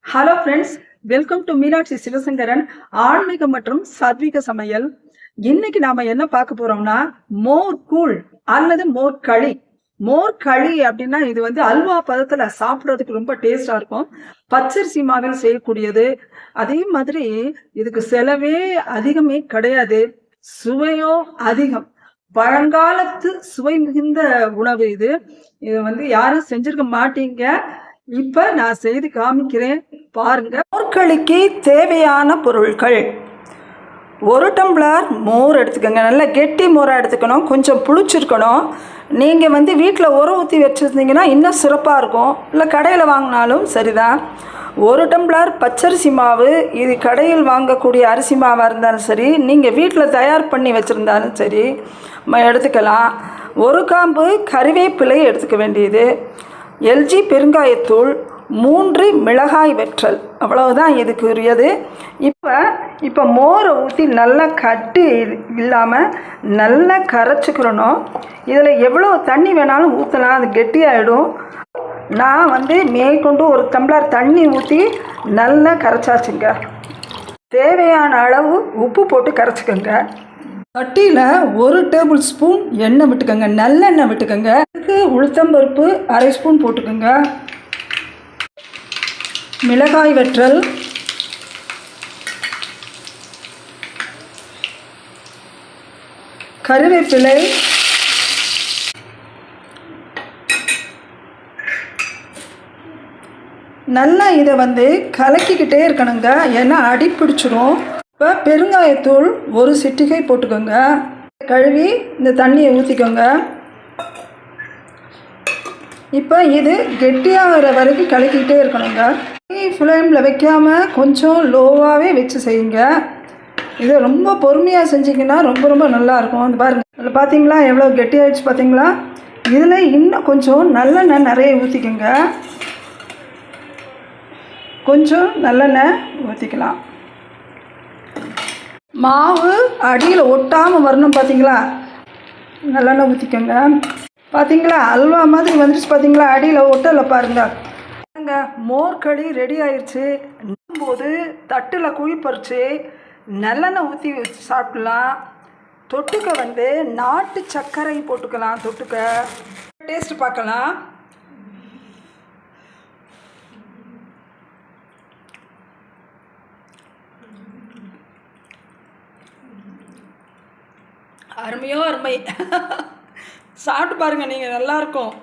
Hello friends, welcome to Meenakshi Sivasankaran ஆன்மீகம் மற்றும் சாத்விக சமையல். இன்னைக்கு நாம என்ன பார்க்க போறோம்னா மோர் கூழ் அல்லது மோர் களி. மோர் களி அப்படின்னா இது வந்து அல்வா பதத்துல சாப்பிட்றதுக்கு ரொம்ப டேஸ்டா இருக்கும். பச்சரிசி மாவில் செய்யக்கூடியது. அதே மாதிரி இதுக்கு செலவே அதிகமே கிடையாது. சுவையோ அதிகம். பழங்காலத்து சுவை மிகுந்த உணவு இது. இதை வந்து யாரும் செஞ்சிருக்க மாட்டீங்க. இப்ப நான் செய்து காமிக்கிறேன், பாருங்க. மோர்களிக்கு தேவையான பொருட்கள்: ஒரு டம்ளர் மோர் எடுத்துக்கோங்க. நல்லா கெட்டி மோராக எடுத்துக்கணும், கொஞ்சம் புளிச்சிருக்கணும். நீங்கள் வந்து வீட்டில் உர ஊற்றி வச்சுருந்தீங்கன்னா இன்னும் சிறப்பாக இருக்கும், இல்லை கடையில் வாங்கினாலும் சரிதான். ஒரு டம்ளர் பச்சரிசி மாவு, இது கடையில் வாங்கக்கூடிய அரிசி மாவாக இருந்தாலும் சரி, நீங்கள் வீட்டில் தயார் பண்ணி வச்சுருந்தாலும் சரி எடுத்துக்கலாம். ஒரு காம்பு கறிவேப்பிலை எடுத்துக்க வேண்டியது, எல்ஜி பெருங்காயத்தூள், 3 மிளகாய் வெற்றல், அவ்வளவுதான் இதுக்கு உரியது. இப்போ மோரை ஊற்றி நல்லா கட்டி இல்லாமல் நல்லா கரைச்சிக்கிறணும். இதில் எவ்வளோ தண்ணி வேணாலும் ஊற்றலாம், அது கெட்டியாகிடும். நான் வந்து மேற்கொண்டு ஒரு டம்ளர் தண்ணி ஊற்றி நல்லா கரைச்சாச்சுங்க. தேவையான அளவு உப்பு போட்டு கரைச்சிக்கோங்க. சட்டியில் 1 டேபிள் ஸ்பூன் எண்ணெய் விட்டுக்கோங்க, நல்லெண்ணெய் விட்டுக்கோங்க. அதுக்கு உளுத்தம்பருப்பு 1/2 ஸ்பூன் போட்டுக்கோங்க, மிளகாய் வெற்றல், கறிவேப்பிலை, நல்லா இதை வந்து கலக்கிக்கிட்டே இருக்கணுங்க, ஏன்னா அடி பிடிச்சிரும். இப்போ பெருங்காயத்தூள் 1 சிட்டிகை போட்டுக்கோங்க. கழுவி இந்த தண்ணியை ஊற்றிக்கோங்க. இப்போ இது கெட்டியாகிற வரைக்கும் கலக்கிக்கிட்டே இருக்கணுங்க. ஃப்ளேமில் வைக்காமல் கொஞ்சம் லோவாகவே வச்சு செய்யுங்க. இதை ரொம்ப பொறுமையாக செஞ்சிங்கன்னா ரொம்ப ரொம்ப நல்லாயிருக்கும். அது பாருங்கள், அதில் பார்த்தீங்களா எவ்வளோ கெட்டியாகிடுச்சு பார்த்தீங்களா? இதில் இன்னும் கொஞ்சம் நல்லெண்ணெய் நிறைய ஊற்றிக்கோங்க. கொஞ்சம் நல்லெண்ணெய் ஊற்றிக்கலாம். மாவு அடியில் ஒட்டாமல் வரணும், பார்த்தீங்களா? நல்லெண்ணெய் ஊற்றிக்கோங்க. பார்த்தீங்களா, அல்வா மாதிரி வந்துடுச்சு பார்த்தீங்களா? அடியில் ஒட்டலை பாருங்கள். மோர் களி ரெடி ஆயிடுச்சு. போது தட்டில் குழி பறித்து நல்லெண்ணெய் ஊற்றி வச்சு சாப்பிடலாம். தொட்டுக்க வந்து நாட்டு சர்க்கரை போட்டுக்கலாம். தொட்டுக்க டேஸ்ட் பார்க்கலாம். அருமையோ அருமை. சாப்பிட்டு பாருங்கள், நீங்கள் நல்லாயிருக்கும்.